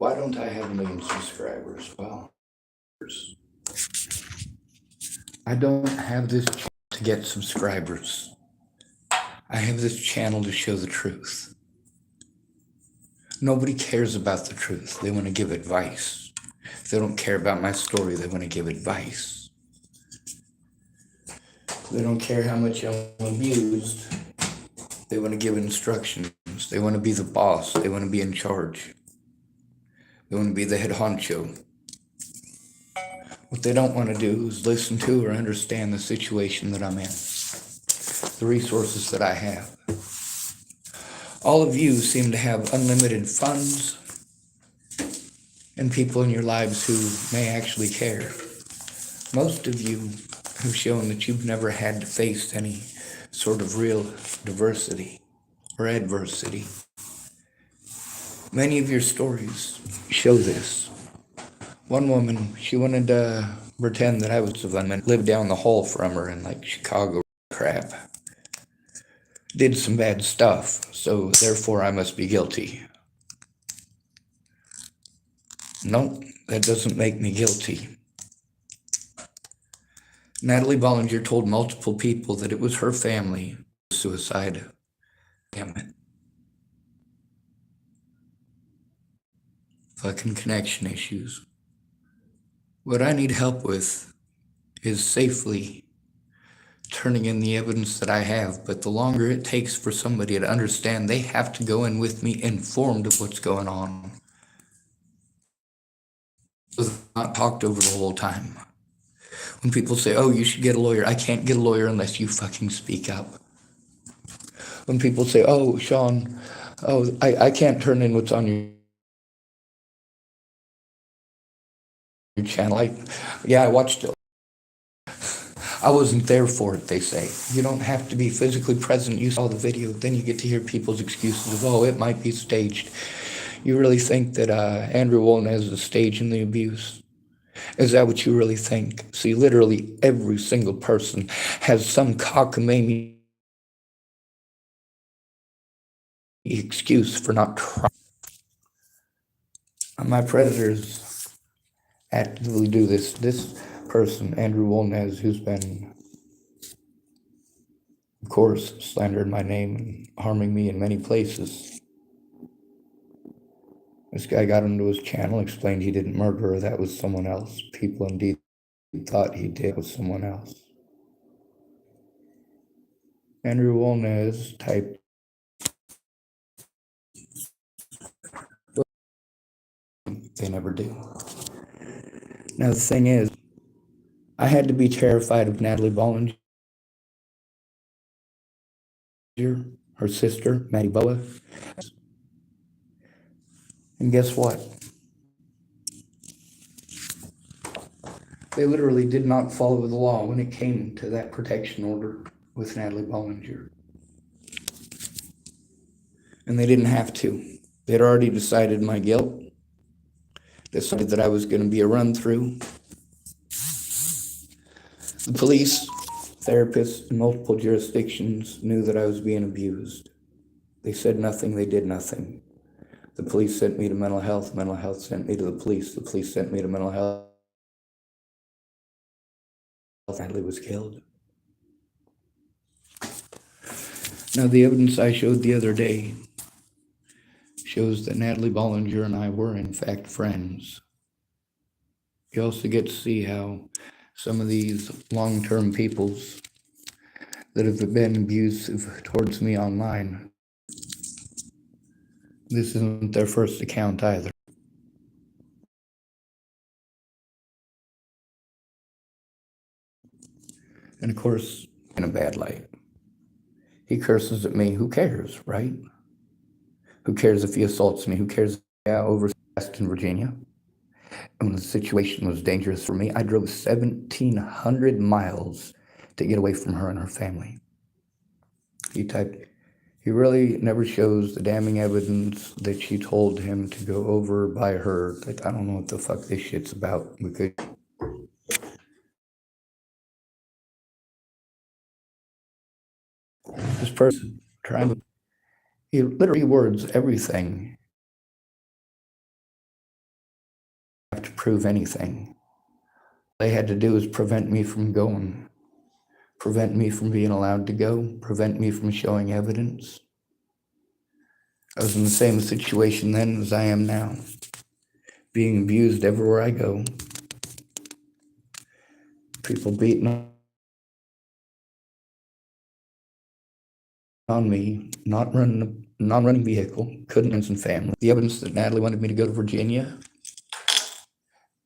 Why don't I have 1 million subscribers? Well, I don't have this channel to get subscribers. I have this channel to show the truth. Nobody cares about the truth. They want to give advice. If they don't care about my story, they want to give advice. They don't care how much I'm abused. They want to give instructions. They want to be the boss. They want to be in charge. They want to be the head honcho. What they don't want to do is listen to or understand the situation that I'm in, the resources that I have. All of you seem to have unlimited funds and people in your lives who may actually care. Most of you have shown that you've never had to face any sort of real diversity or adversity. Many of your stories show this. One woman, she wanted to pretend that I was a woman, lived down the hall from her in like Chicago crap. Did some bad stuff, so therefore I must be guilty. Nope, that doesn't make me guilty. Natalie Bollinger told multiple people that it was her family suicide. Damn it. Fucking connection issues. What I need help with is safely turning in the evidence that I have, but the longer it takes for somebody to understand, they have to go in with me informed of what's going on. Not talked over the whole time. When people say, oh, you should get a lawyer, I can't get a lawyer unless you fucking speak up. When people say, oh, Sean, I can't turn in what's on your channel. Yeah, I watched it. I wasn't there for it, they say. You don't have to be physically present. You saw the video. Then you get to hear people's excuses of, oh, it might be staged. You really think that Andrew Wolnez is staging the abuse? Is that what you really think? See, literally every single person has some cockamamie excuse for not trying. My predators actively do this. This person, Andrew Wolnez, who's been, of course, slandering my name and harming me in many places. This guy got into his channel, explained he didn't murder her, that was someone else. People indeed thought he did with someone else. Andrew Wolnez typed, they never do. Now the thing is, I had to be terrified of Natalie Bollinger, her sister, Maddie Boa. And guess what? They literally did not follow the law when it came to that protection order with Natalie Bollinger. And they didn't have to. They'd already decided my guilt, decided that I was going to be a run-through. The police, therapists in multiple jurisdictions knew that I was being abused. They said nothing, they did nothing. The police sent me to mental health sent me to the police sent me to mental health. Natalie was killed. Now the evidence I showed the other day shows that Natalie Bollinger and I were in fact friends. You also get to see how some of these long-term peoples that have been abusive towards me online, this isn't their first account either. And of course, in a bad light. He curses at me. Who cares, right? Who cares if he assaults me? Who cares over in Virginia? And when the situation was dangerous for me, I drove 1,700 miles to get away from her and her family. He typed, he really never shows the damning evidence that she told him to go over by her. Like, I don't know what the fuck this shit's about. Because this person trying to, he literally words everything prove anything. All they had to do was prevent me from going, prevent me from being allowed to go, prevent me from showing evidence. I was in the same situation then as I am now, being abused everywhere I go. People beating on me, not running a non-running vehicle, couldn't friends and family. The evidence that Natalie wanted me to go to Virginia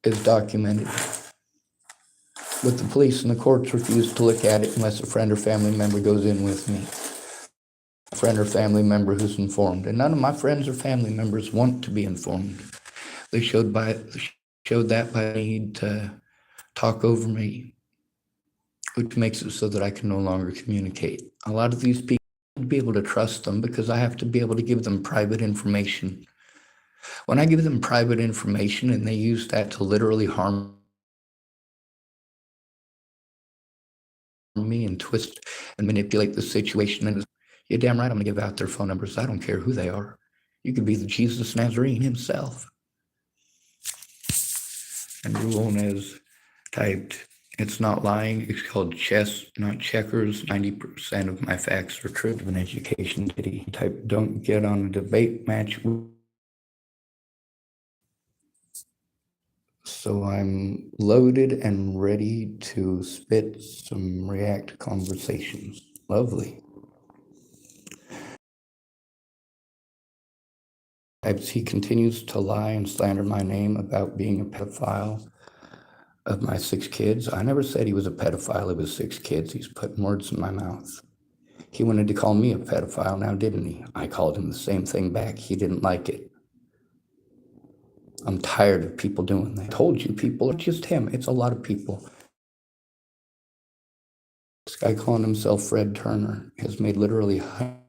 is documented. But the police and the courts refuse to look at it unless a friend or family member goes in with me. A friend or family member who's informed. And none of my friends or family members want to be informed. They showed that by the need to talk over me, which makes it so that I can no longer communicate. A lot of these people, I'd be able to trust them because I have to be able to give them private information. When I give them private information and they use that to literally harm me and twist and manipulate the situation, and you're damn right I'm gonna give out their phone numbers. I don't care who they are. You could be the Jesus Nazarene himself. And Ruones typed, it's not lying, it's called chess, not checkers. 90% of my facts are true. Of an education city. Type, don't get on a debate match. So I'm loaded and ready to spit some React conversations. Lovely. As he continues to lie and slander my name about being a pedophile of my 6 kids. I never said he was a pedophile of his 6 kids. He's putting words in my mouth. He wanted to call me a pedophile now, didn't he? I called him the same thing back. He didn't like it. I'm tired of people doing that. I told you, people, it's just him. It's a lot of people. This guy calling himself Fred Turner has made literally hundreds.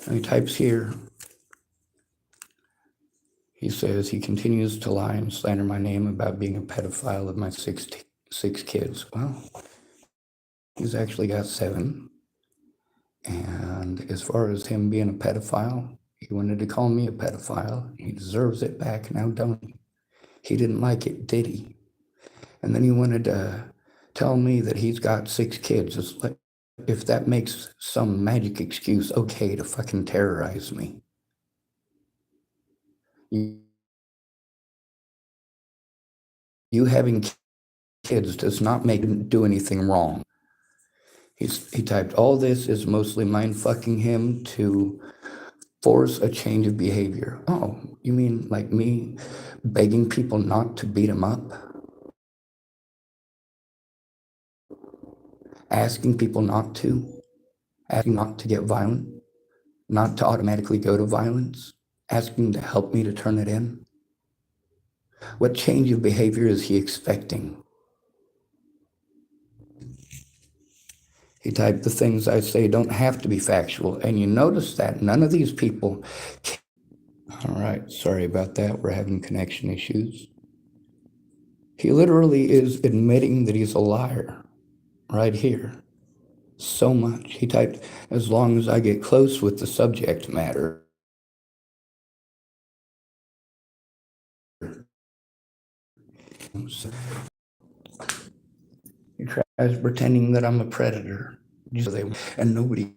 And he types here, he says he continues to lie and slander my name about being a pedophile of my six kids. Well, he's actually got 7. And as far as him being a pedophile, he wanted to call me a pedophile. He deserves it back now, don't he? He didn't like it, did he? And then he wanted to tell me that he's got 6 kids. It's like, if that makes some magic excuse okay to fucking terrorize me. You having kids does not make him do anything wrong. He typed, all this is mostly mind fucking him to force a change of behavior. Oh, you mean like me begging people not to beat him up? Asking people not to? Asking not to get violent? Not to automatically go to violence? Asking to help me to turn it in? What change of behavior is he expecting? He typed, the things I say don't have to be factual. And you notice that none of these people. All right, sorry about that. We're having connection issues. He literally is admitting that he's a liar right here. So much. He typed, as long as I get close with the subject matter. He tries pretending that I'm a predator. And nobody's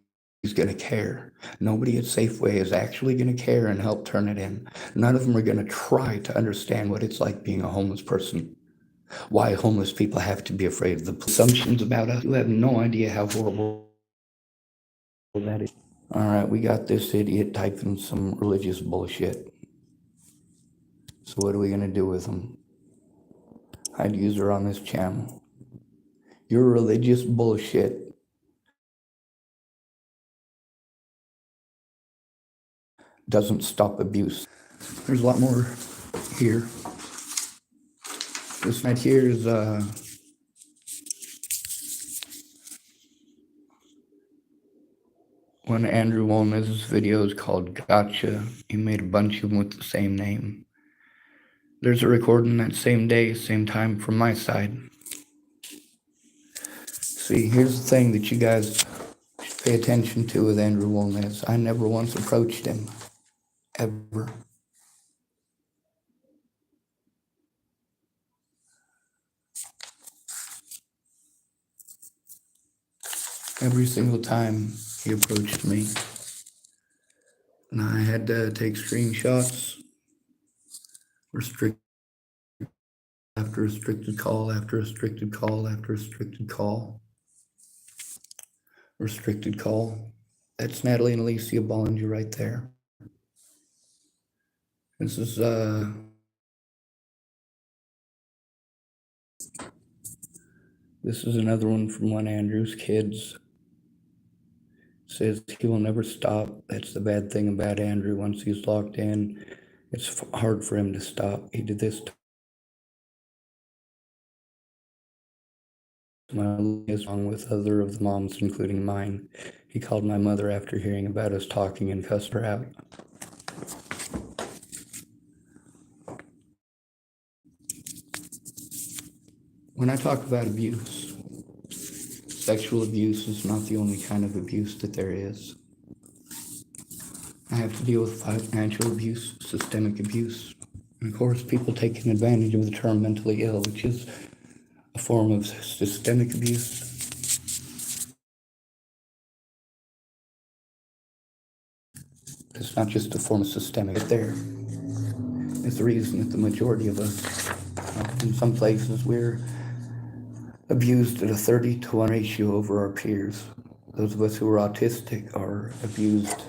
going to care. Nobody at Safeway is actually going to care and help turn it in. None of them are going to try to understand what it's like being a homeless person. Why homeless people have to be afraid of the assumptions about us. You have no idea how horrible that is. All right, we got this idiot typing some religious bullshit. So what are we going to do with him? I'd use her on this channel. Your religious bullshit doesn't stop abuse. There's a lot more here. This right here is one of Andrew Wolnez's videos called Gotcha. He made a bunch of them with the same name. There's a recording that same day, same time from my side. See, here's the thing that you guys pay attention to with Andrew Wolness. I never once approached him, ever. Every single time he approached me, and I had to take screenshots, restrict after restricted call after restricted call after restricted call. Restricted call. That's Natalie and Alicia Bollinger right there. This is another one from one of Andrew's kids. Says he will never stop. That's the bad thing about Andrew. Once he's locked in, it's hard for him to stop. He did this to my along with other of the moms, including mine. He called my mother after hearing about us talking and cussed her out. When I talk about abuse, sexual abuse is not the only kind of abuse that there is. I have to deal with financial abuse, systemic abuse, and of course people taking advantage of the term mentally ill, which is a form of systemic abuse. It's not just a form of systemic. There is the reason that the majority of us, in some places, we're abused at a 30-to-1 ratio over our peers. Those of us who are autistic are abused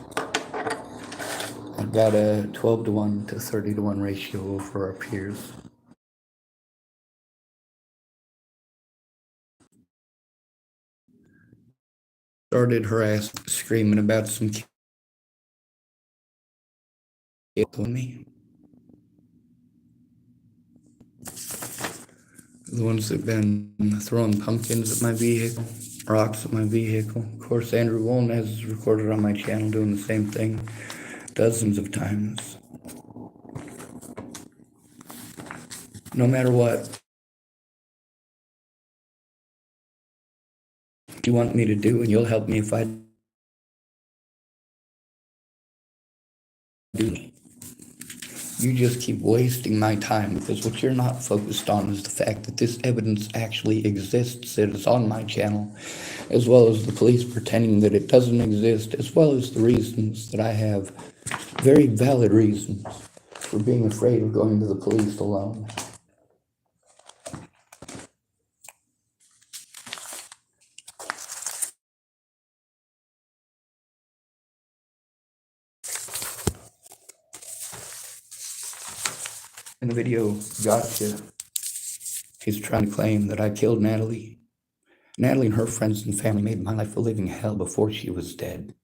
at about a 12-to-1 to 30-to-1 ratio over our peers. Started harassing, screaming about some kids on me. The ones that have been throwing pumpkins at my vehicle, rocks at my vehicle. Of course, Andrew Wolness has recorded on my channel doing the same thing dozens of times. No matter what you want me to do, and you'll help me if I do. You just keep wasting my time, because what you're not focused on is the fact that this evidence actually exists. It is on my channel, as well as the police pretending that it doesn't exist, as well as the reasons that I have, very valid reasons for being afraid of going to the police alone. In the video, Gotcha, he's trying to claim that I killed Natalie. Natalie and her friends and family made my life a living hell before she was dead.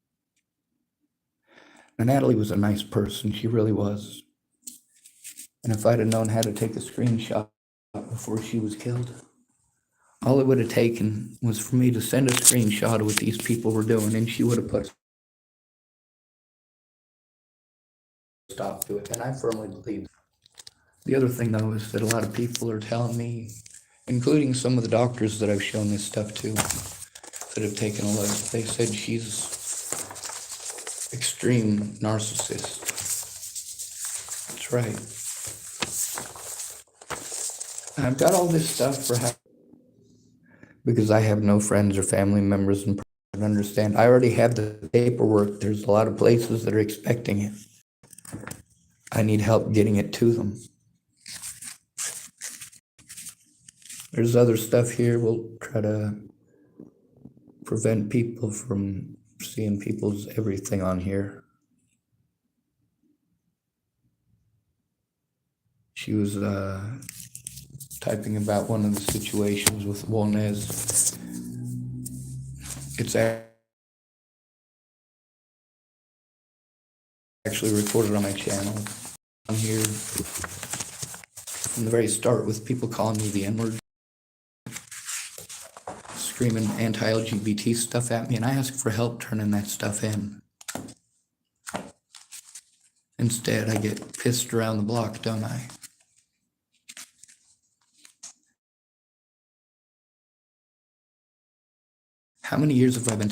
Now, Natalie was a nice person, she really was. And if I'd have known how to take a screenshot before she was killed, all it would have taken was for me to send a screenshot of what these people were doing, and she would have put a stop to it, and I firmly believe. The other thing, though, is that a lot of people are telling me, including some of the doctors that I've shown this stuff to, that have taken a look, they said she's extreme narcissist. That's right. And I've got all this stuff for because I have no friends or family members and understand. I already have the paperwork. There's a lot of places that are expecting it. I need help getting it to them. There's other stuff here. We'll try to prevent people from seeing people's everything on here. She was typing about one of the situations with Wolness. It's actually recorded on my channel on here from the very start, with people calling me the N-word, screaming anti-LGBT stuff at me, and I asked for help turning that stuff in. Instead, I get pissed around the block, don't I? How many years have I been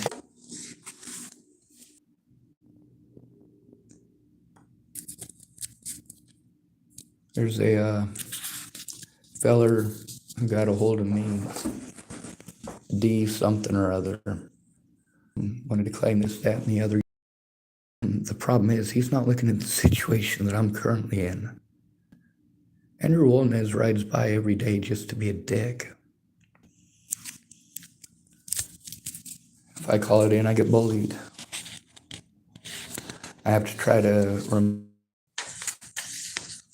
There's a feller who got a hold of me, D something or other, wanted to claim this, that, and the other. The problem is he's not looking at the situation that I'm currently in. Andrew Wolnez rides by every day just to be a dick. If I call it in, I get bullied. I have to try to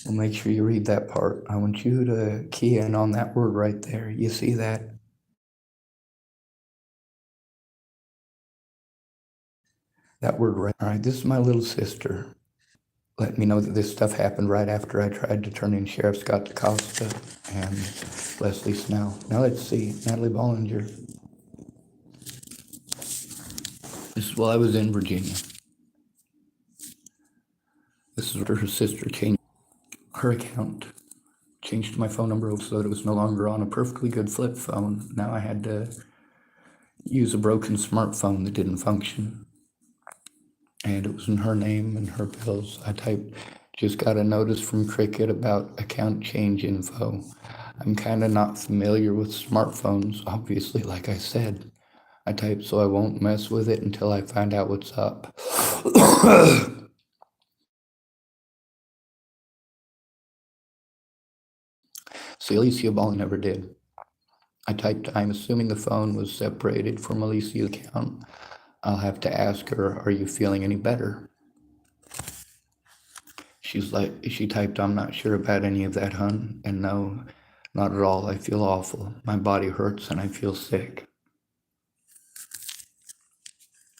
well, make sure you read that part. I want you to key in on that word right there. You see that? That word right. All right, this is my little sister. Let me know that this stuff happened right after I tried to turn in Sheriff Scott DaCosta and Leslie Snell. Now let's see, Natalie Bollinger. This is while I was in Virginia. This is where her sister changed her account, changed my phone number so that it was no longer on a perfectly good flip phone. Now I had to use a broken smartphone that didn't function. And it was in her name and her bills. I typed, just got a notice from Cricket about account change info. I'm kind of not familiar with smartphones, obviously, like I said. I typed, so I won't mess with it until I find out what's up. See, Alicia Ball never did. I typed, I'm assuming the phone was separated from Alicia's account. I'll have to ask her, are you feeling any better? She typed, I'm not sure about any of that, hun. And no, not at all. I feel awful. My body hurts and I feel sick.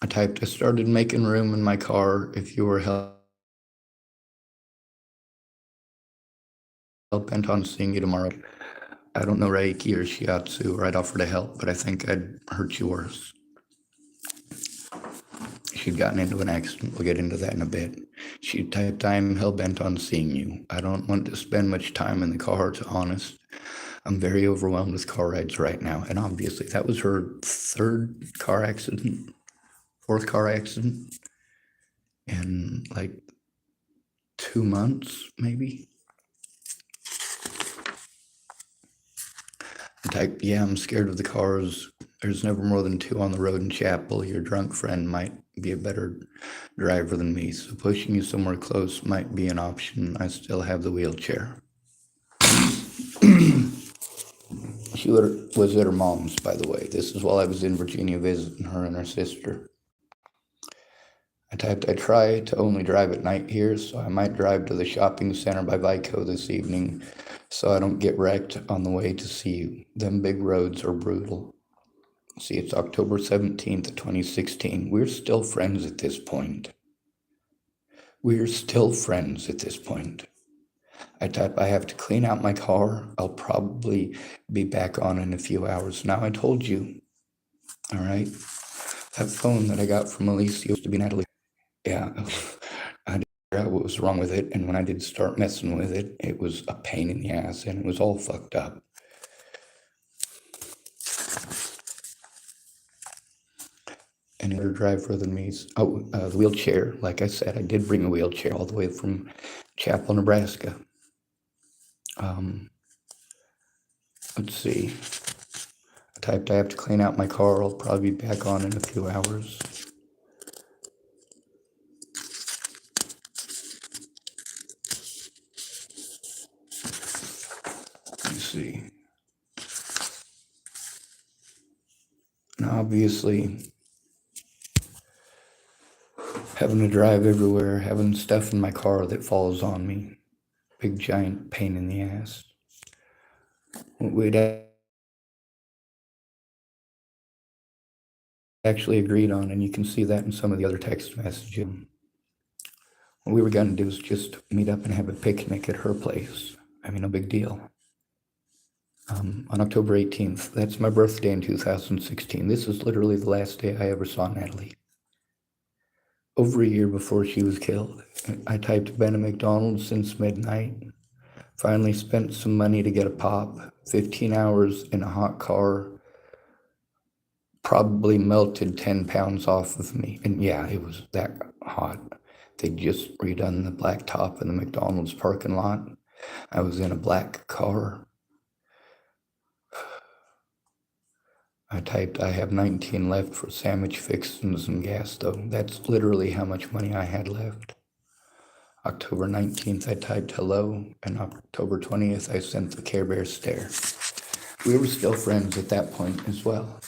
I typed, I started making room in my car if you were hell bent on seeing you tomorrow. I don't know Reiki or Shiatsu, or I'd offer to help, but I think I'd hurt you worse. She'd gotten into an accident. We'll get into that in a bit. She typed, I'm hell-bent on seeing you. I don't want to spend much time in the car, to honest. I'm very overwhelmed with car rides right now. And obviously that was her fourth car accident in like 2 months, maybe. I typed, yeah, I'm scared of the cars. There's never more than 2 on the road in Chapel. Your drunk friend might be a better driver than me, so pushing you somewhere close might be an option. I still have the wheelchair. She was at her mom's, by the way. This is while I was in Virginia visiting her and her sister. I typed, I try to only drive at night here, so I might drive to the shopping center by Vico this evening so I don't get wrecked on the way to see you. Them big roads are brutal. See, it's October 17th of 2016. We're still friends at this point. I type, I have to clean out my car. I'll probably be back on in a few hours. Now I told you, all right? That phone that I got from Alicia used to be Natalie. Yeah, I didn't figure out what was wrong with it. And when I did start messing with it, it was a pain in the ass and it was all fucked up. And her drive further than me. The wheelchair. Like I said, I did bring a wheelchair all the way from Chapel, Nebraska. Let's see. I typed, I have to clean out my car. I'll probably be back on in a few hours. Let's see. And obviously, having to drive everywhere, having stuff in my car that falls on me, big giant pain in the ass. We'd actually agreed on, and you can see that in some of the other text messages. What we were going to do is just meet up and have a picnic at her place. I mean, no big deal. On October 18th, that's my birthday in 2016. This is literally the last day I ever saw Natalie. Over a year before she was killed. I typed been at McDonald's since midnight. Finally spent some money to get a pop. 15 hours in a hot car. Probably melted 10 pounds off of me. And yeah, it was that hot. They'd just redone the blacktop in the McDonald's parking lot. I was in a black car. I typed, I have 19 left for sandwich fixins and gas, though. That's literally how much money I had left. October 19th, I typed hello, and October 20th, I sent the Care Bear stare. We were still friends at that point as well.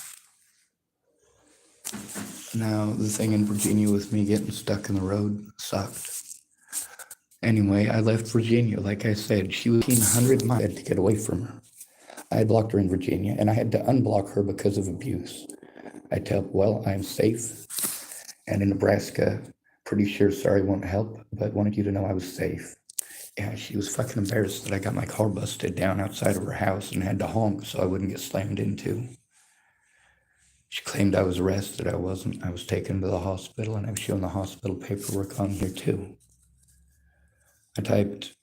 Now, the thing in Virginia with me getting stuck in the road sucked. Anyway, I left Virginia. Like I said, she was 1,500 miles to get away from her. I had blocked her in Virginia, and I had to unblock her because of abuse. I tell, well, I'm safe. And in Nebraska, pretty sure sorry won't help, but wanted you to know I was safe. Yeah, she was fucking embarrassed that I got my car busted down outside of her house and had to honk so I wouldn't get slammed into. She claimed I was arrested. I wasn't. I was taken to the hospital, and I've shown the hospital paperwork on here too. I typed,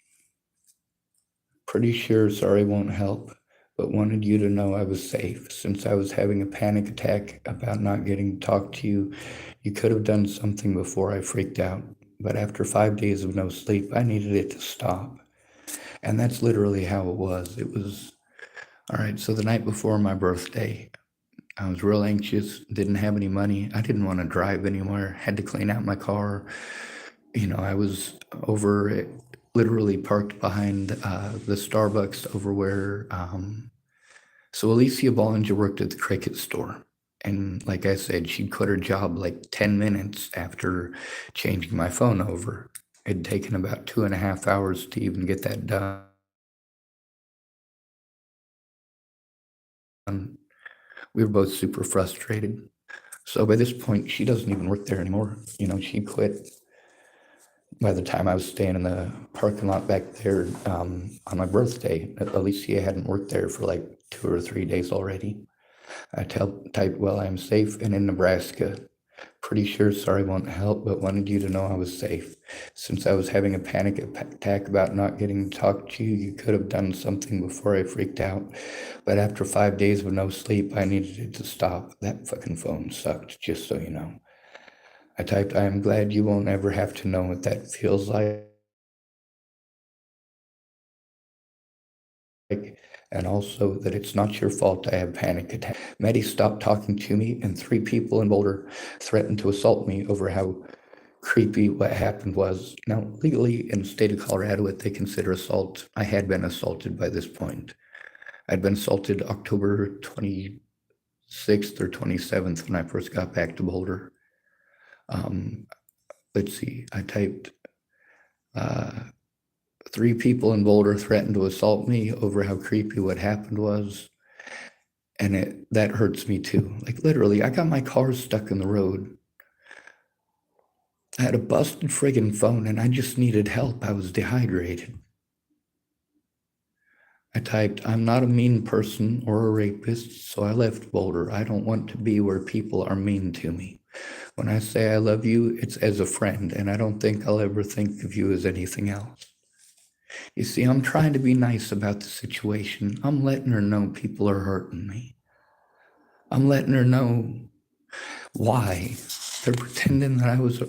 pretty sure sorry won't help, but wanted you to know I was safe. Since I was having a panic attack about not getting to talk to you, you could have done something before I freaked out. But after 5 days of no sleep, I needed it to stop. And that's literally how it was. It was, all right, so the night before my birthday, I was real anxious, didn't have any money. I didn't want to drive anywhere, had to clean out my car. I was over, literally parked behind the Starbucks over where, so Alicia Bollinger worked at the Cricket store. And like I said, she'd quit her job like 10 minutes after changing my phone over. It'd taken about 2.5 hours to even get that done. We were both super frustrated. So by this point, she doesn't even work there anymore. She quit by the time I was staying in the parking lot back there on my birthday. Alicia hadn't worked there for like 2 or 3 days already. I typed, well, I'm safe and in Nebraska. Pretty sure sorry won't help, but wanted you to know I was safe. Since I was having a panic attack about not getting to talk to you, you could have done something before I freaked out. But after 5 days with no sleep, I needed it to stop. That fucking phone sucked, just so you know. I typed, I am glad you won't ever have to know what that feels like. And also that it's not your fault I have panic attack. Maddie stopped talking to me, and 3 people in Boulder threatened to assault me over how creepy what happened was. Now, legally in the state of Colorado, what they consider assault, I had been assaulted by this point. I'd been assaulted October 26th or 27th when I first got back to Boulder. Let's see, I typed, 3 people in Boulder threatened to assault me over how creepy what happened was. And that hurts me too. Like literally, I got my car stuck in the road. I had a busted friggin' phone and I just needed help. I was dehydrated. I typed, I'm not a mean person or a rapist, so I left Boulder. I don't want to be where people are mean to me. When I say I love you, it's as a friend, and I don't think I'll ever think of you as anything else. You see, I'm trying to be nice about the situation. I'm letting her know people are hurting me. I'm letting her know why. They're pretending that I was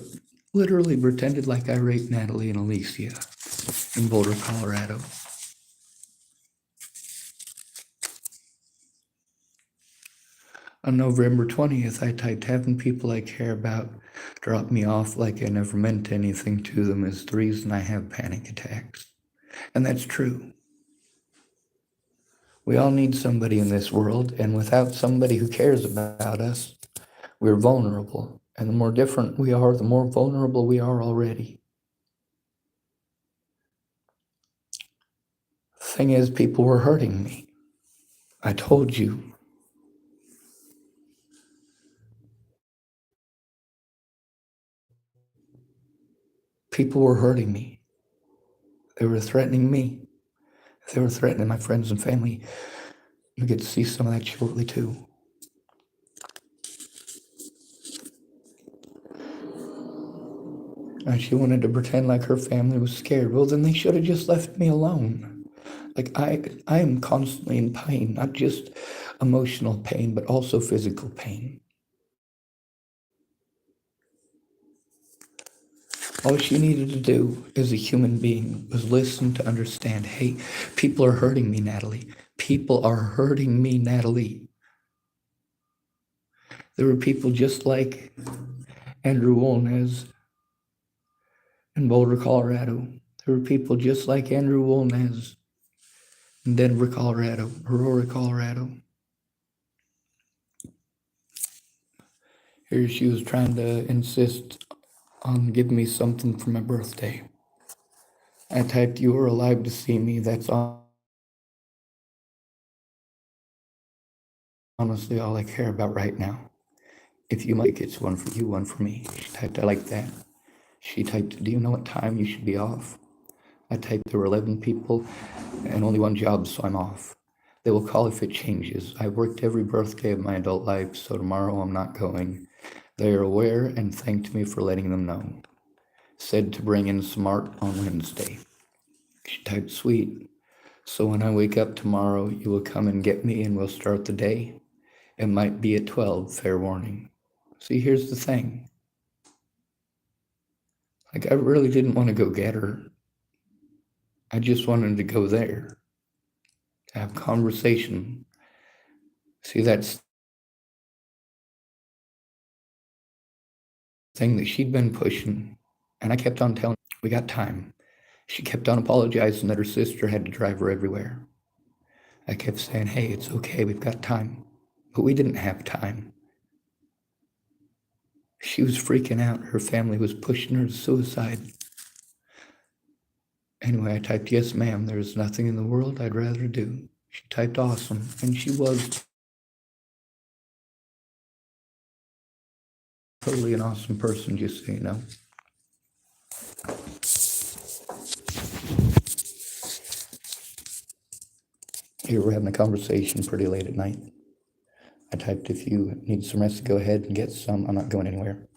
literally pretended like I raped Natalie and Alicia in Boulder, Colorado. On November 20th, I typed, having people I care about drop me off like I never meant anything to them is the reason I have panic attacks. And that's true. We all need somebody in this world, and without somebody who cares about us, we're vulnerable. And the more different we are, the more vulnerable we are already. The thing is, people were hurting me. I told you. People were hurting me. They were threatening me. They were threatening my friends and family. You get to see some of that shortly, too. And she wanted to pretend like her family was scared. Well, then they should have just left me alone. Like, I am constantly in pain, not just emotional pain, but also physical pain. All she needed to do as a human being was listen to understand, hey, people are hurting me, Natalie. People are hurting me, Natalie. There were people just like Andrew Wolnez in Boulder, Colorado. There were people just like Andrew Wolnez in Denver, Colorado, Aurora, Colorado. Here she was trying to insist on giving me something for my birthday. I typed, you are alive to see me. That's honestly all I care about right now. If you like, it's one for you, one for me. She typed, I like that. She typed, do you know what time you should be off? I typed, there were 11 people and only one job, so I'm off. They will call if it changes. I worked every birthday of my adult life, so tomorrow I'm not going. They are aware and thanked me for letting them know. Said to bring in smart on Wednesday. She typed, sweet. So when I wake up tomorrow, you will come and get me and we'll start the day. It might be at 12, fair warning. See, here's the thing. Like, I really didn't want to go get her. I just wanted to go there, to have conversation. See, that's the thing that she'd been pushing. And I kept on telling her, we got time. She kept on apologizing that her sister had to drive her everywhere. I kept saying, hey, it's okay, we've got time. But we didn't have time. She was freaking out. Her family was pushing her to suicide. Anyway, I typed, yes, ma'am, there's nothing in the world I'd rather do. She typed awesome, and she was totally an awesome person, just so you know. Here we're having a conversation pretty late at night. I typed, if you need some rest, go ahead and get some. I'm not going anywhere.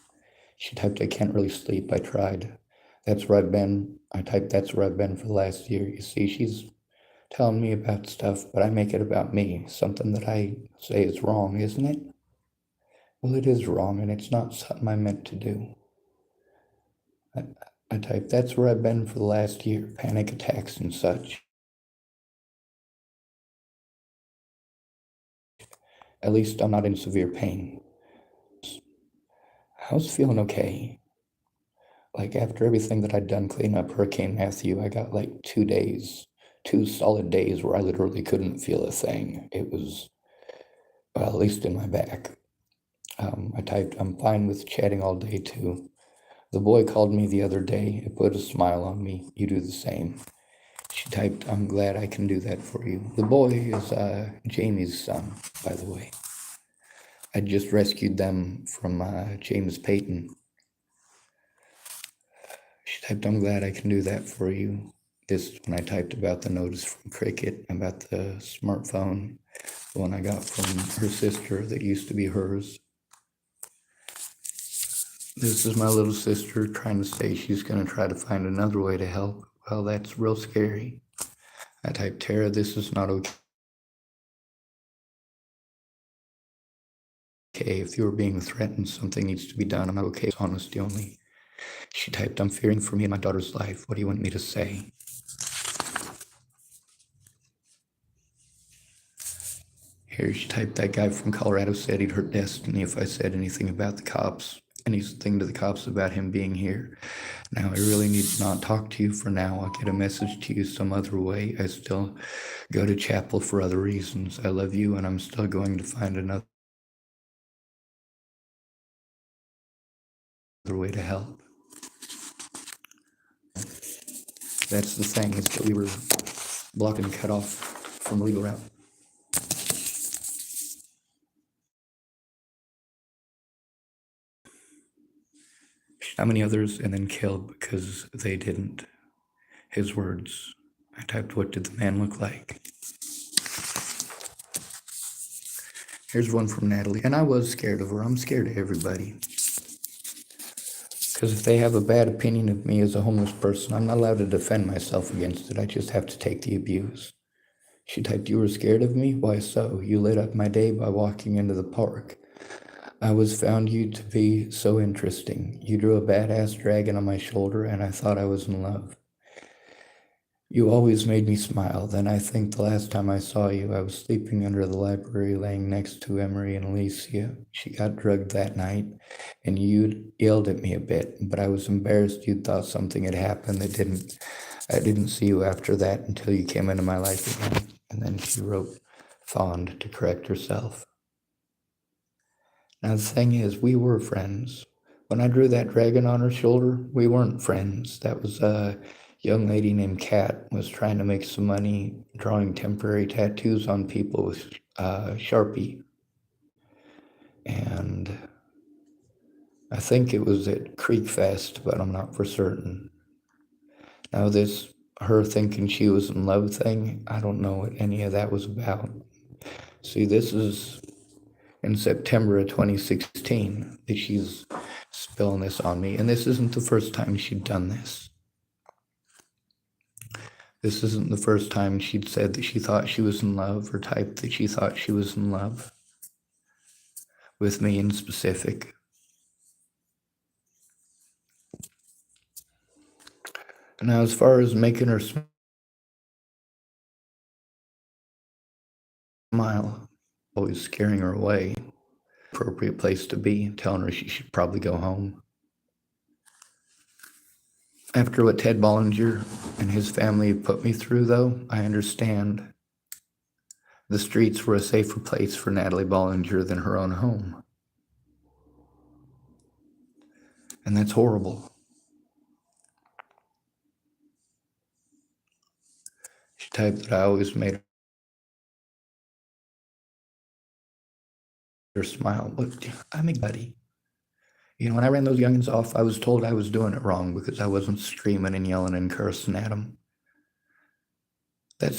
She typed, I can't really sleep. I tried. That's where I've been. I typed, that's where I've been for the last year. You see, she's telling me about stuff, but I make it about me. Something that I say is wrong, isn't it? Well, it is wrong, and it's not something I meant to do. I typed, that's where I've been for the last year. Panic attacks and such. At least I'm not in severe pain. I was feeling okay. Like after everything that I'd done cleaning up Hurricane Matthew, I got like 2 days, 2 solid days where I literally couldn't feel a thing. It was, well, at least in my back. I typed, I'm fine with chatting all day too. The boy called me the other day. It put a smile on me. You do the same. She typed, I'm glad I can do that for you. The boy is Jamie's son, by the way. I just rescued them from James Payton. She typed, I'm glad I can do that for you. This when I typed about the notice from Cricket, about the smartphone, the one I got from her sister that used to be hers. This is my little sister trying to say she's going to try to find another way to help. Well, that's real scary. I typed, Tara, this is not okay. If you're being threatened, something needs to be done. I'm not okay. It's honesty only. She typed, I'm fearing for me and my daughter's life. What do you want me to say? Here she typed, that guy from Colorado said he'd hurt Destiny if I said anything about the cops, anything to the cops about him being here. Now I really need to not talk to you for now. I'll get a message to you some other way. I still go to chapel for other reasons. I love you and I'm still going to find another way to help. That's the thing, is that we were blocked and cut off from legal route. How many others and then killed because they didn't. His words. I typed, what did the man look like? Here's one from Natalie. And I was scared of her. I'm scared of everybody. Because if they have a bad opinion of me as a homeless person, I'm not allowed to defend myself against it. I just have to take the abuse. She typed, you were scared of me? Why so? You lit up my day by walking into the park. I was found you to be so interesting. You drew a badass dragon on my shoulder, and I thought I was in love. You always made me smile. Then I think the last time I saw you, I was sleeping under the library, laying next to Emery and Alicia. She got drugged that night, and you yelled at me a bit, but I was embarrassed you thought something had happened that didn't. I didn't see you after that until you came into my life again. And then she wrote fond to correct herself. Now the thing is, we were friends. When I drew that dragon on her shoulder, we weren't friends. That was a young lady named Kat was trying to make some money drawing temporary tattoos on people with Sharpie. And I think it was at Creek Fest, but I'm not for certain. Now this her thinking she was in love thing, I don't know what any of that was about. See, this is in September of 2016 that she's spilling this on me. And this isn't the first time she'd done this. This isn't the first time she'd said that she thought she was in love or typed that she thought she was in love with me in specific. Now, as far as making her smile, always scaring her away, appropriate place to be, telling her she should probably go home. After what Ted Bollinger and his family put me through, though, I understand. The streets were a safer place for Natalie Bollinger than her own home. And that's horrible. She typed that I always made her smile. But I'm a buddy. You know, when I ran those youngins off, I was told I was doing it wrong because I wasn't screaming and yelling and cursing at them. That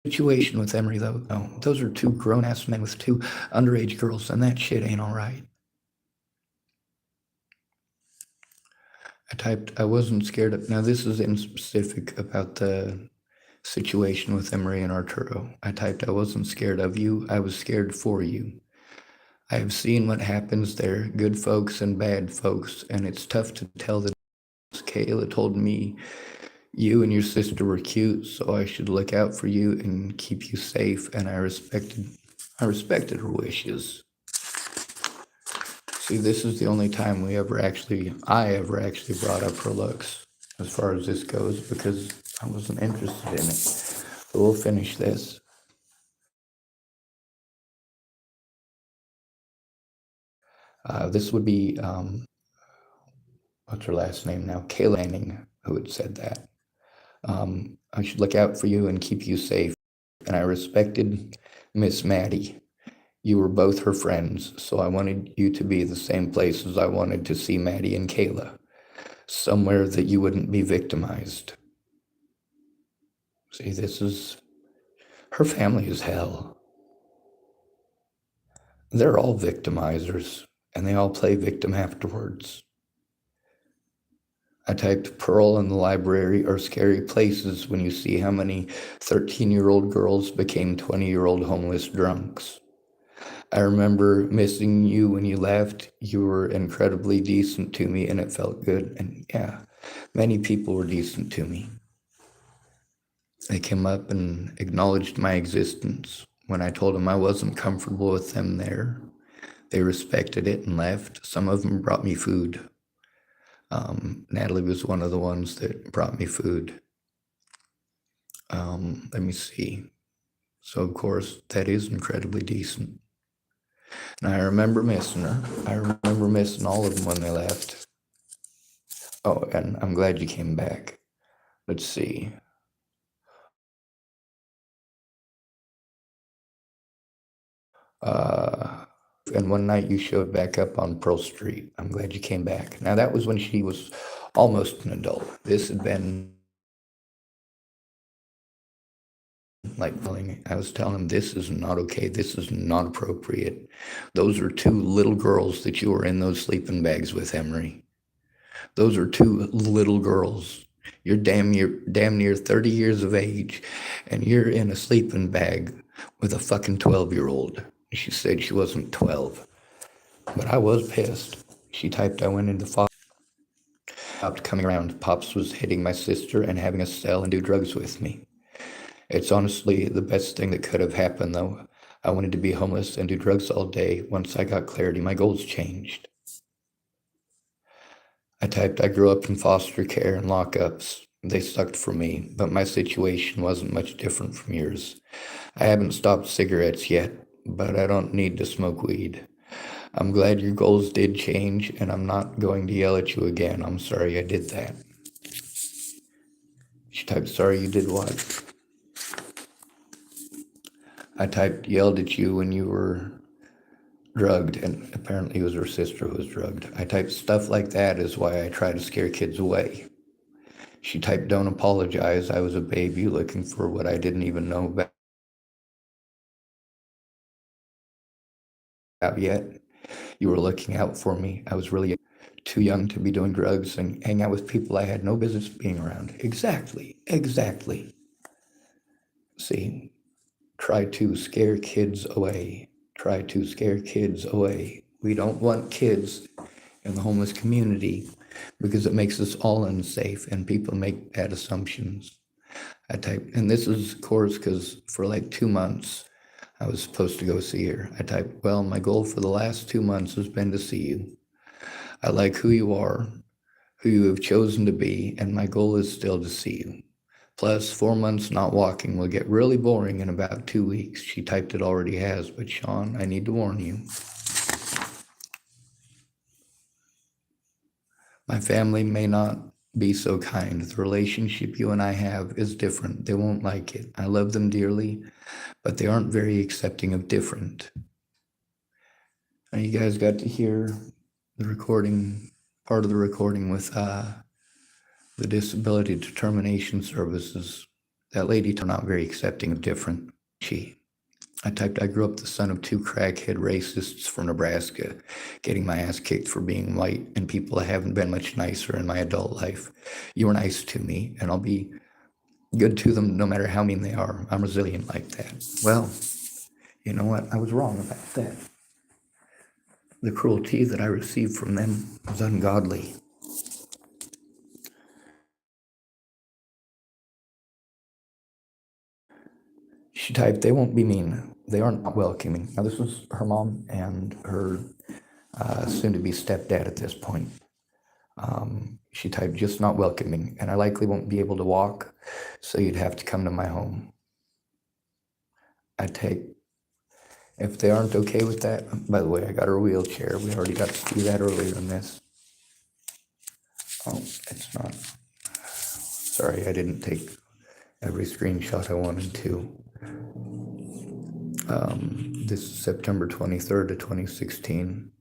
situation with Emery, though, no, those are two grown-ass men with two underage girls, and that shit ain't all right. I typed, I wasn't scared of, now this is in specific about the situation with Emery and Arturo. I typed, I wasn't scared of you, I was scared for you. I have seen what happens there, good folks and bad folks, and it's tough to tell the difference. Kayla told me you and your sister were cute, so I should look out for you and keep you safe, and I respected her wishes. See, this is the only time I ever actually brought up her looks as far as this goes because I wasn't interested in it. But we'll finish this. This would be, what's her last name now? Kayla Lanning, who had said that. I should look out for you and keep you safe. And I respected Miss Maddie. You were both her friends, so I wanted you to be the same place as I wanted to see Maddie and Kayla. Somewhere that you wouldn't be victimized. See, this is, her family is hell. They're all victimizers, and they all play victim afterwards. I typed Pearl and the library are scary places when you see how many 13-year-old girls became 20-year-old homeless drunks. I remember missing you when you left. You were incredibly decent to me, and it felt good. And yeah, many people were decent to me. They came up and acknowledged my existence. When I told them I wasn't comfortable with them there, they respected it and left. Some of them brought me food. Natalie was one of the ones that brought me food. Let me see. So, of course, that is incredibly decent. And I remember missing her. I remember missing all of them when they left. Oh, and I'm glad you came back. Let's see. And one night you showed back up on Pearl Street. I'm glad you came back. Now, that was when she was almost an adult. This had been like, I was telling him, this is not okay. This is not appropriate. Those are two little girls that you were in those sleeping bags with, Emery. Those are two little girls. You're damn near 30 years of age, and you're in a sleeping bag with a fucking 12-year-old. She said she wasn't 12, but I was pissed. She typed, I went into foster. Stopped coming around. Pops was hitting my sister and having us sell and do drugs with me. It's honestly the best thing that could have happened, though. I wanted to be homeless and do drugs all day. Once I got clarity, my goals changed. I typed, I grew up in foster care and lockups. They sucked for me, but my situation wasn't much different from yours. I haven't stopped cigarettes yet, but I don't need to smoke weed. I'm glad your goals did change, and I'm not going to yell at you again. I'm sorry I did that. She typed, sorry you did what? I typed, yelled at you when you were drugged, and apparently it was her sister who was drugged. I typed, stuff like that is why I try to scare kids away. She typed, don't apologize. I was a baby looking for what I didn't even know about yet. You were looking out for me. I was really too young to be doing drugs and hang out with people I had no business being around. Exactly. See, try to scare kids away. Try to scare kids away. We don't want kids in the homeless community because it makes us all unsafe and people make bad assumptions. I typed, and this is, of course, because for like 2 months, I was supposed to go see her. I typed, well, my goal for the last 2 months has been to see you. I like who you are, who you have chosen to be, and my goal is still to see you. Plus, 4 months not walking will get really boring in about 2 weeks. She typed it already has, but Sean, I need to warn you. My family may not be so kind. The relationship you and I have is different. They won't like it. I love them dearly, but they aren't very accepting of different. And you guys got to hear the recording, part of the recording with the Disability Determination Services. That lady turned out very accepting of different. I typed, I grew up the son of two crackhead racists from Nebraska, getting my ass kicked for being white, and people haven't been much nicer in my adult life. You were nice to me, and I'll be good to them no matter how mean they are. I'm resilient like that. Well, you know what? I was wrong about that. The cruelty that I received from them was ungodly. She typed, they won't be mean. They aren't welcoming. Now, this was her mom and her soon-to-be stepdad at this point. She typed, just not welcoming, and I likely won't be able to walk, so you'd have to come to my home. I take, if they aren't okay with that, by the way, I got her wheelchair. We already got to see that earlier in this. Oh, it's not. Sorry, I didn't take every screenshot I wanted to. This is September 23rd of 2016.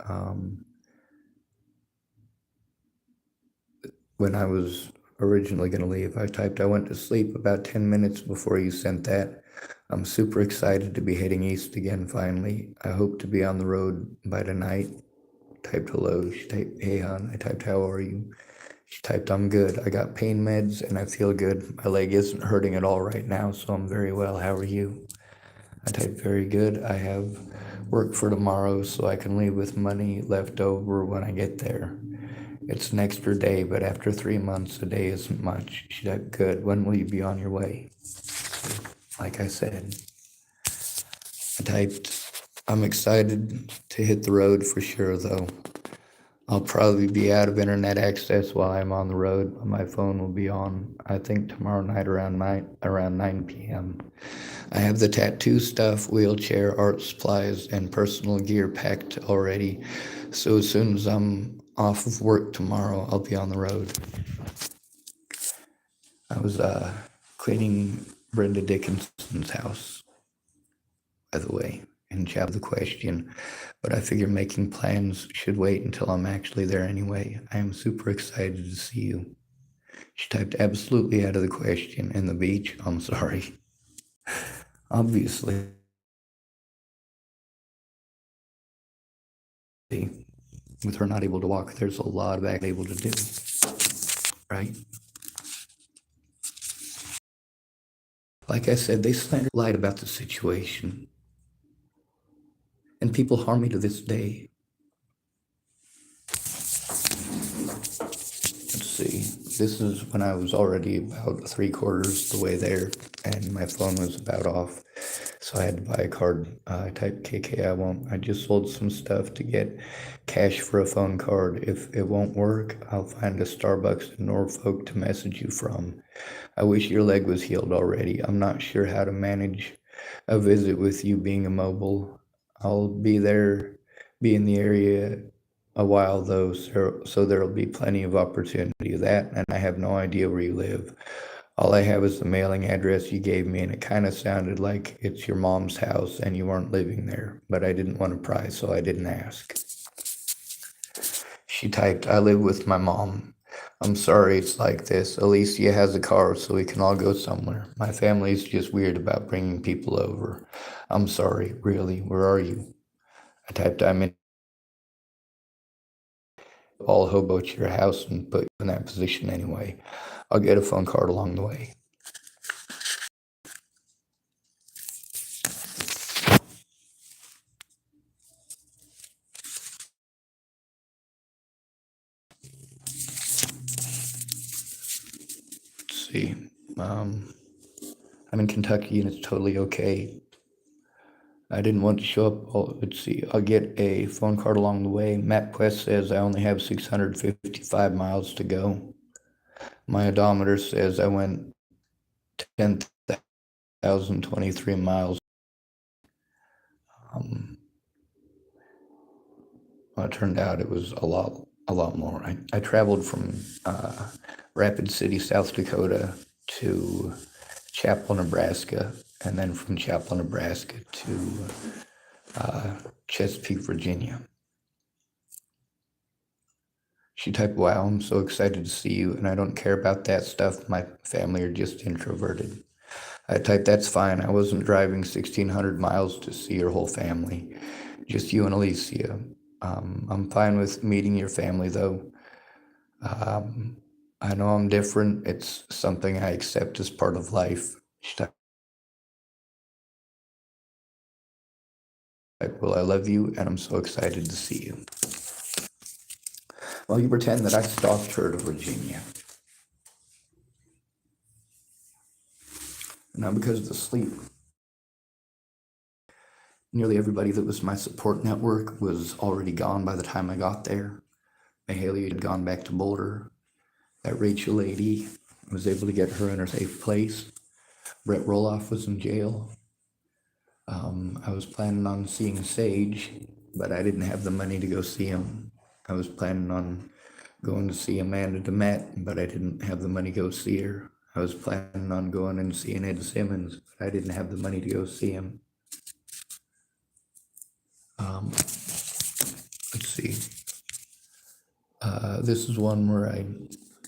When I was originally going to leave, I typed, I went to sleep about 10 minutes before you sent that. I'm super excited to be heading east again finally. I hope to be on the road by tonight. Typed hello. She typed, hey hon. I typed, how are you? She typed, I'm good. I got pain meds and I feel good. My leg isn't hurting at all right now, so I'm very well. How are you? I typed, very good. I have work for tomorrow, so I can leave with money left over when I get there. It's an extra day, but after 3 months, a day isn't much. She typed, good. When will you be on your way? Like I said, I typed, I'm excited to hit the road for sure, though. I'll probably be out of internet access while I'm on the road, but my phone will be on, I think, tomorrow night around 9 p.m. I have the tattoo stuff, wheelchair, art supplies, and personal gear packed already, so as soon as I'm off of work tomorrow, I'll be on the road. I was cleaning Brenda Dickinson's house, by the way, and chat the question, but I figure making plans should wait until I'm actually there anyway. I am super excited to see you. She typed absolutely out of the question. In the beach? I'm sorry. Obviously. With her not able to walk, there's a lot of acting able to do, right? Like I said, they lied about the situation. And people harm me to this day. Let's see. This is when I was already about 3/4 the way there, and my phone was about off. So I had to buy a card. I typed KK. I just sold some stuff to get cash for a phone card. If it won't work, I'll find a Starbucks in Norfolk to message you from. I wish your leg was healed already. I'm not sure how to manage a visit with you being immobile. I'll be in the area a while though, so there'll be plenty of opportunity of that, and I have no idea where you live. All I have is the mailing address you gave me, and it kind of sounded like it's your mom's house and you weren't living there, but I didn't want to pry, so I didn't ask. She typed, I live with my mom. I'm sorry it's like this. Alicia has a car so we can all go somewhere. My family's just weird about bringing people over. I'm sorry, really. Where are you? I typed, I'm in. I'll hobo to your house and put you in that position anyway. I'll get a phone card along the way. Let's see. Um, I'm in Kentucky and it's totally okay. I didn't want to show up. Oh, let's see. I'll get a phone card along the way. MapQuest says I only have 655 miles to go. My odometer says I went 10,023 miles. Um, well, it turned out it was a lot more. I traveled from Rapid City, South Dakota to Chapel, Nebraska, and then from Chapel, Nebraska to Chesapeake, Virginia. She typed, wow, I'm so excited to see you, and I don't care about that stuff. My family are just introverted. I typed, that's fine. I wasn't driving 1,600 miles to see your whole family, just you and Alicia. I'm fine with meeting your family, though. I know I'm different. It's something I accept as part of life. She typed, well, I love you, and I'm so excited to see you. Well, you pretend that I stalked her to Virginia. Now, because of the sleep, nearly everybody that was my support network was already gone by the time I got there. Mahalia had gone back to Boulder. That Rachel lady, I was able to get her in her safe place. Brett Roloff was in jail. I was planning on seeing Sage, but I didn't have the money to go see him. I was planning on going to see Amanda DeMett, but I didn't have the money to go see her. I was planning on going and seeing Ed Simmons, but I didn't have the money to go see him. Let's see. This is one where I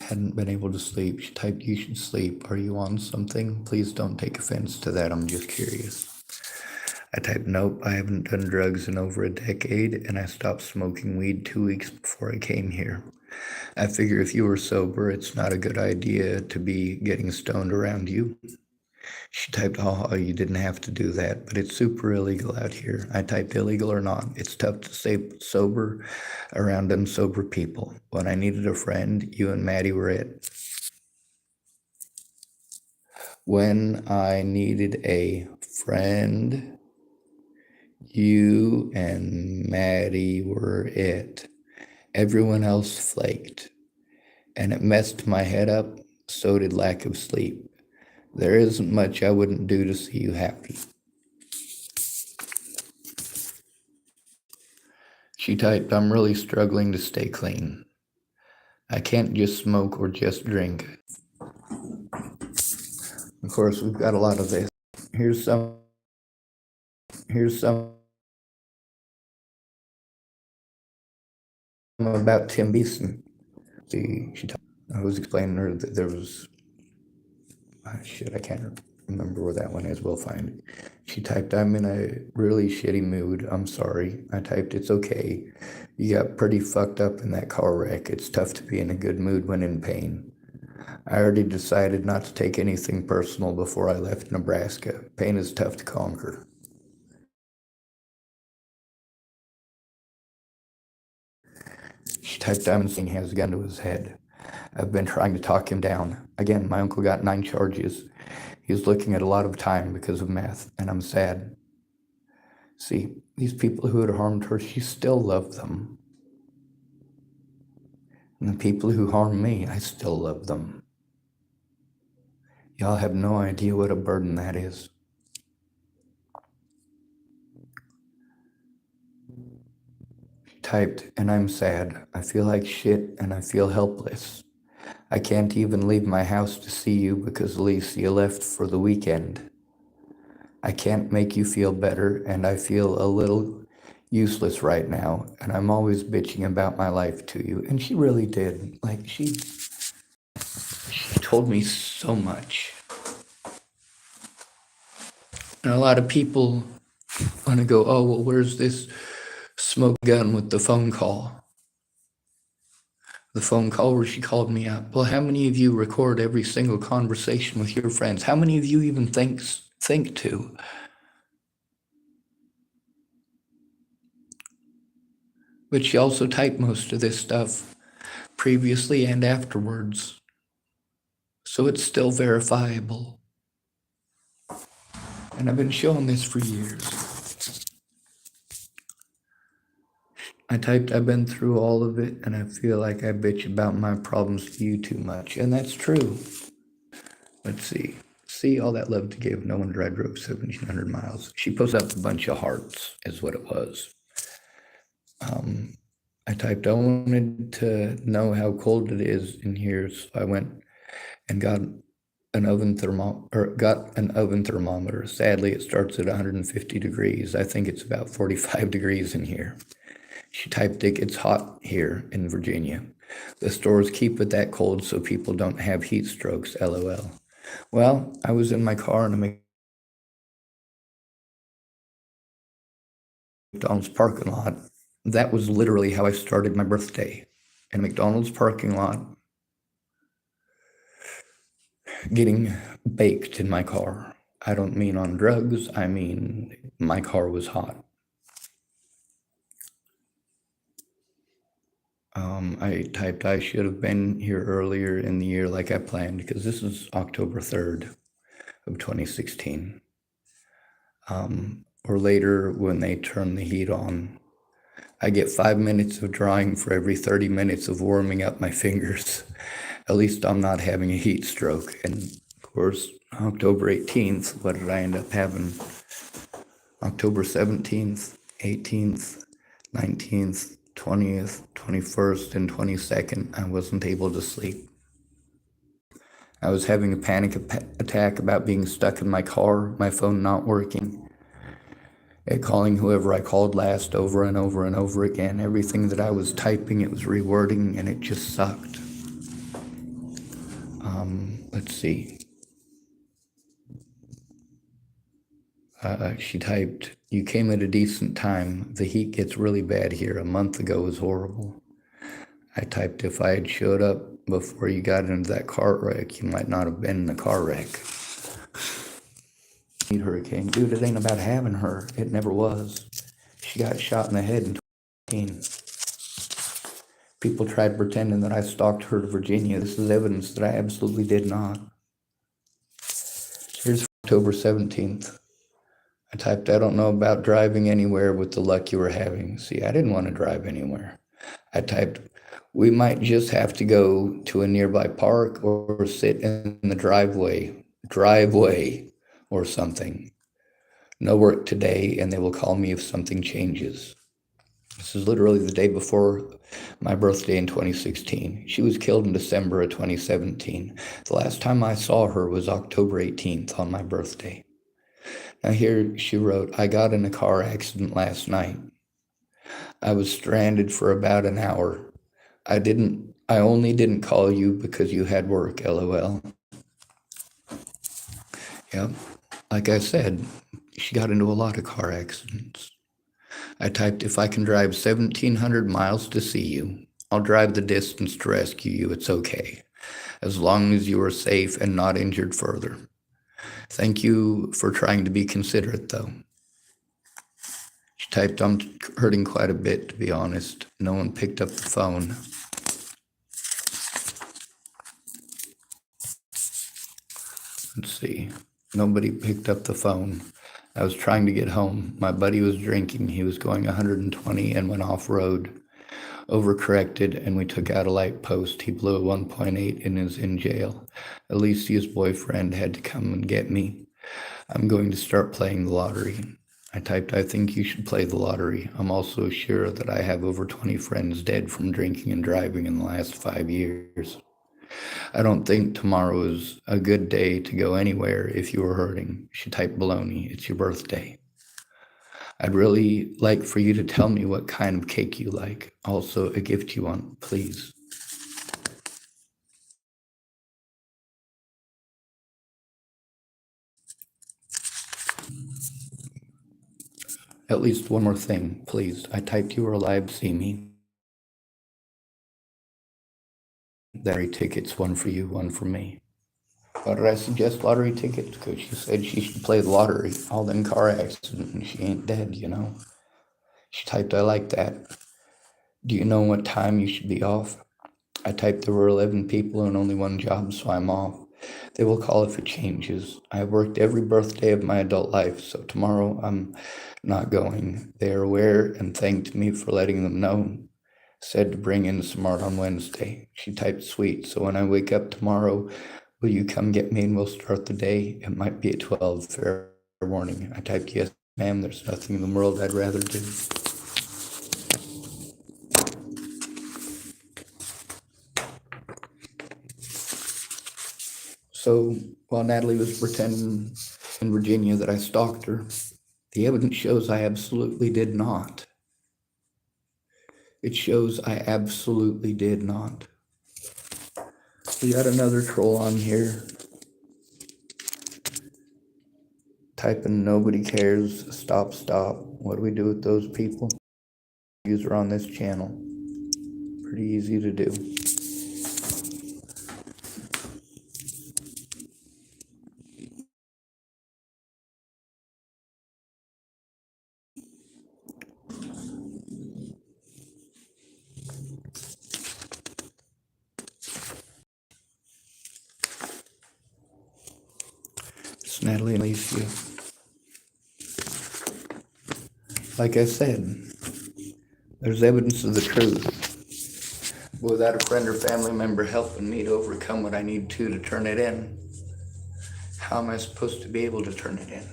hadn't been able to sleep. She typed, you should sleep. Are you on something? Please don't take offense to that. I'm just curious. I typed, nope, I haven't done drugs in over a decade, and I stopped smoking weed 2 weeks before I came here. I figure if you were sober, it's not a good idea to be getting stoned around you. She typed, oh, you didn't have to do that, but it's super illegal out here. I typed, illegal or not, it's tough to stay sober around unsober people. When I needed a friend, you and Maddie were it. When I needed a friend, you and Maddie were it. Everyone else flaked, and it messed my head up, so did lack of sleep. There isn't much I wouldn't do to see you happy. She typed, I'm really struggling to stay clean. I can't just smoke or just drink. Of course, we've got a lot of this. Here's some about Tim Beeson. I was explaining to her that there was, I can't remember where that one is. We'll find it. She typed, I'm in a really shitty mood. I'm sorry. I typed, it's okay. You got pretty fucked up in that car wreck. It's tough to be in a good mood when in pain. I already decided not to take anything personal before I left Nebraska. Pain is tough to conquer. She typed Diamond saying he has a gun to his head. I've been trying to talk him down. Again, my uncle got 9 charges. He's looking at a lot of time because of meth, and I'm sad. See, these people who had harmed her, she still loved them. And the people who harmed me, I still love them. Y'all have no idea what a burden that is. She typed, and I'm sad. I feel like shit, and I feel helpless. I can't even leave my house to see you because Alicia left for the weekend. I can't make you feel better, and I feel a little useless right now, and I'm always bitching about my life to you. And she really did. Like, she told me so much. And a lot of people want to go, oh, well, where's this smoke gun with the phone call? The phone call where she called me up. Well, how many of you record every single conversation with your friends? How many of you even think to? But she also typed most of this stuff previously and afterwards. So it's still verifiable. And I've been showing this for years. I typed, I've been through all of it, and I feel like I bitch about my problems to you too much. And that's true. Let's see. See all that love to give. No wonder I drove 1,700 miles. She posted up a bunch of hearts, is what it was. I typed, I wanted to know how cold it is in here, so I went and got an oven thermometer. Sadly, it starts at 150 degrees. I think it's about 45 degrees in here. She typed, it gets hot here in Virginia. The stores keep it that cold so people don't have heat strokes, LOL. Well, I was in my car in a McDonald's parking lot. That was literally how I started my birthday. In a McDonald's parking lot, getting baked in my car. I don't mean on drugs, I mean my car was hot. I typed I should have been here earlier in the year like I planned, because this is October 3rd of 2016. Or later when they turn the heat on. I get 5 minutes of drying for every 30 minutes of warming up my fingers. At least I'm not having a heat stroke. And of course, October 18th, what did I end up having? October 17th, 18th, 19th, 20th, 21st, and 22nd, I wasn't able to sleep. I was having a panic attack about being stuck in my car, my phone not working, and calling whoever I called last over and over and over again. Everything that I was typing, it was rewording, and it just sucked. Let's see. She typed, you came at a decent time. The heat gets really bad here. A month ago was horrible. I typed, if I had showed up before you got into that car wreck, you might not have been in the car wreck. Hurricane. Dude, it ain't about having her. It never was. She got shot in the head in 2018. People tried pretending that I stalked her to Virginia. This is evidence that I absolutely did not. Here's October 17th. I typed, I don't know about driving anywhere with the luck you were having. See, I didn't want to drive anywhere. I typed, we might just have to go to a nearby park or sit in the driveway or something. No work today, and they will call me if something changes. This is literally the day before my birthday in 2016. She was killed in December of 2017. The last time I saw her was October 18th on my birthday. Now here she wrote, I got in a car accident last night. I was stranded for about an hour. I only didn't call you because you had work, LOL. Yep. Like I said, she got into a lot of car accidents. I typed, if I can drive 1,700 miles to see you, I'll drive the distance to rescue you. It's okay. as long as you are safe and not injured further. Thank you for trying to be considerate, though. She typed, I'm hurting quite a bit, to be honest. No one picked up the phone. Let's see. Nobody picked up the phone. I was trying to get home. My buddy was drinking. He was going 120 and went off road. Overcorrected, and we took out a light post. He blew a 1.8 and is in jail. Alicia's boyfriend had to come and get me. I'm going to start playing the lottery. I typed, I think you should play the lottery. I'm also sure that I have over 20 friends dead from drinking and driving in the last 5 years. I don't think tomorrow is a good day to go anywhere if you are hurting. She typed baloney. It's your birthday. I'd really like for you to tell me what kind of cake you like. Also, a gift you want, please. At least one more thing, please. I typed you are alive, see me. Lottery tickets, one for you, one for me. Why did I suggest lottery tickets? Because she said she should play the lottery. All them car accident and she ain't dead, you know. She typed, I like that. Do you know what time you should be off? I typed there were 11 people and only one job, so I'm off. They will call if it changes. I have worked every birthday of my adult life, so tomorrow I'm not going. They are aware and thanked me for letting them know. Said to bring in some art on Wednesday. She typed sweet, so when I wake up tomorrow, will you come get me and we'll start the day? It might be at 12, fair warning. I typed yes, ma'am, there's nothing in the world I'd rather do. So while Natalie was pretending in Virginia that I stalked her, the evidence shows I absolutely did not. It shows I absolutely did not. We got another troll on here. Typing nobody cares, stop, stop. What do we do with those people? User on this channel. Pretty easy to do. It's Natalie and Alicia. Like I said, there's evidence of the truth. Without a friend or family member helping me to overcome what I need to turn it in, how am I supposed to be able to turn it in?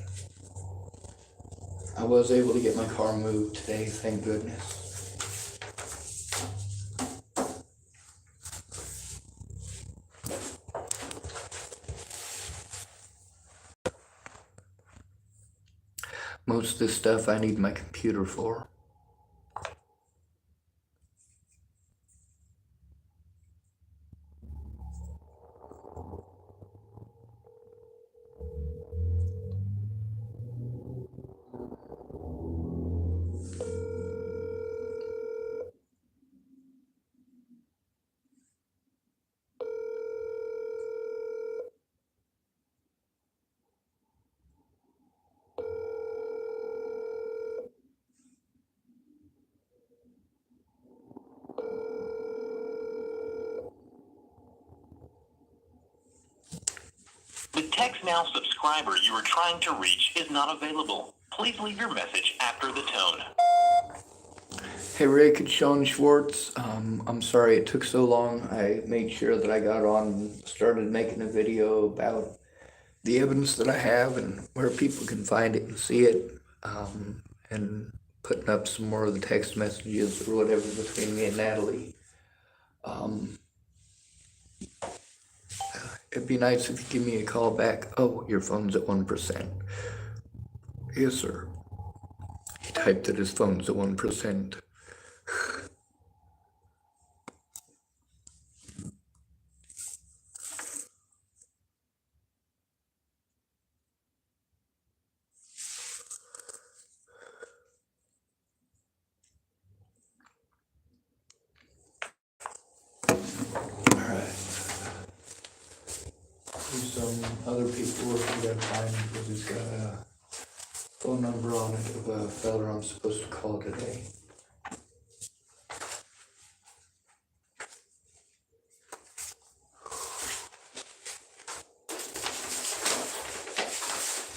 I was able to get my car moved today, thank goodness. Most of this stuff I need my computer for. The TextNow subscriber you are trying to reach is not available. Please leave your message after the tone. Hey Rick, it's Sean Schwartz. I'm sorry it took so long. I made sure that I got on and started making a video about the evidence that I have and where people can find it and see it, and putting up some more of the text messages or whatever between me and Natalie. It'd be nice if you give me a call back. Oh, your phone's at 1%. Yes, sir. He typed that his phone's at 1%. All right. trying to find because it's got a phone number on it of a fella I'm supposed to call today.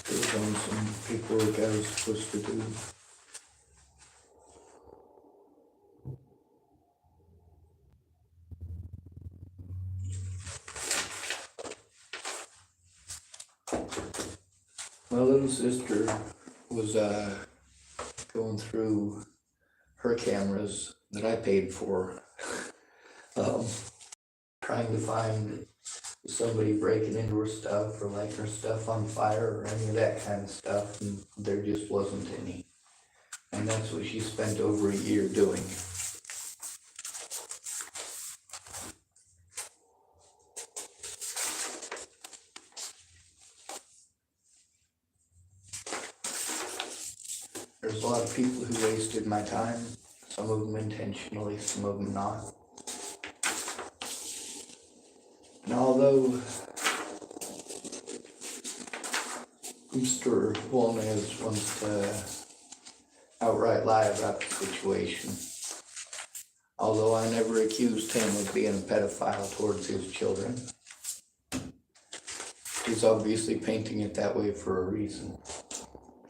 It was on some paperwork I was supposed to do. My little sister was going through her cameras that I paid for, trying to find somebody breaking into her stuff or lighting her stuff on fire or any of that kind of stuff, and there just wasn't any. And that's what she spent over a year doing. There's a lot of people who wasted my time, some of them intentionally, some of them not. And although Mr. Walnez wants to outright lie about the situation, although I never accused him of being a pedophile towards his children, he's obviously painting it that way for a reason.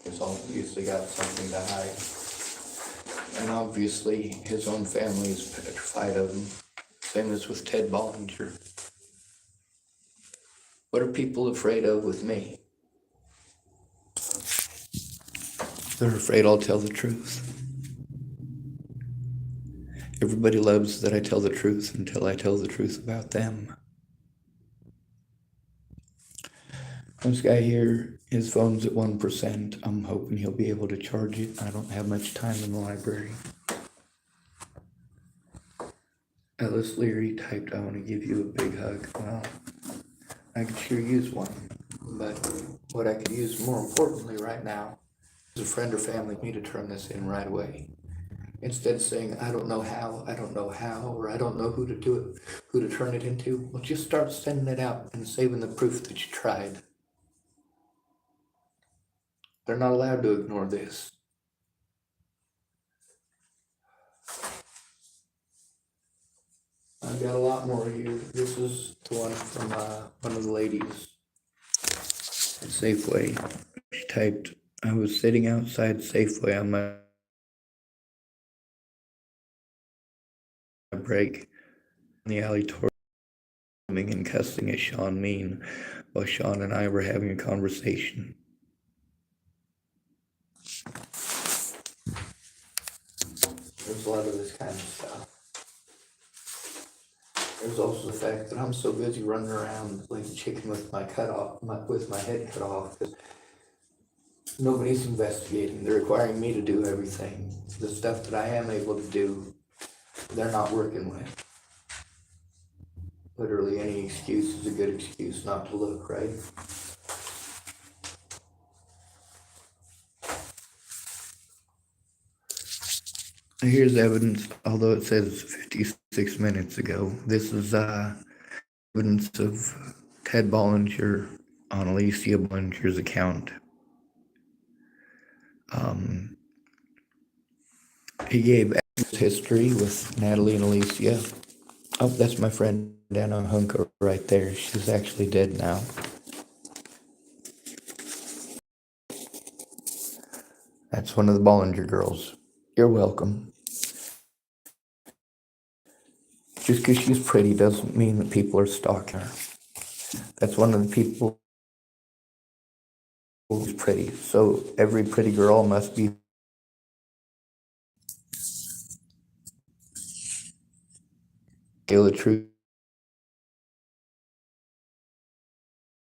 He's obviously got something to hide. And obviously his own family is petrified of him. Same as with Ted Bollinger. What are people afraid of with me? They're afraid I'll tell the truth. Everybody loves that I tell the truth until I tell the truth about them. This guy here, his phone's at 1%. I'm hoping he'll be able to charge it. I don't have much time in the library. Ellis Leary typed, "I want to give you a big hug." Well, I could sure use one. But what I could use more importantly right now is a friend or family me to turn this in right away. Instead of saying, I don't know how, or I don't know who to do it, who to turn it into, well, just start sending it out and saving the proof that you tried. They're not allowed to ignore this. I've got a lot more here. This is the one from one of the ladies at Safeway. She typed, "I was sitting outside Safeway on my break in the alley toward and cussing at Sean mean while Sean and I were having a conversation." There's a lot of this kind of stuff. There's also the fact that I'm so busy running around like a chicken with my head cut off, because nobody's investigating. They're requiring me to do everything. The stuff that I am able to do, they're not working with. Literally any excuse is a good excuse not to look, right? Here's evidence, although it says 56 minutes ago. This is evidence of Ted Bollinger on Alicia Bollinger's account. He gave history with Natalie and Alicia. Oh, that's my friend Dana Hunker right there. She's actually dead now. That's one of the Bollinger girls. You're welcome. Just because she's pretty doesn't mean that people are stalking her. That's one of the people who's pretty. So every pretty girl must be the truth.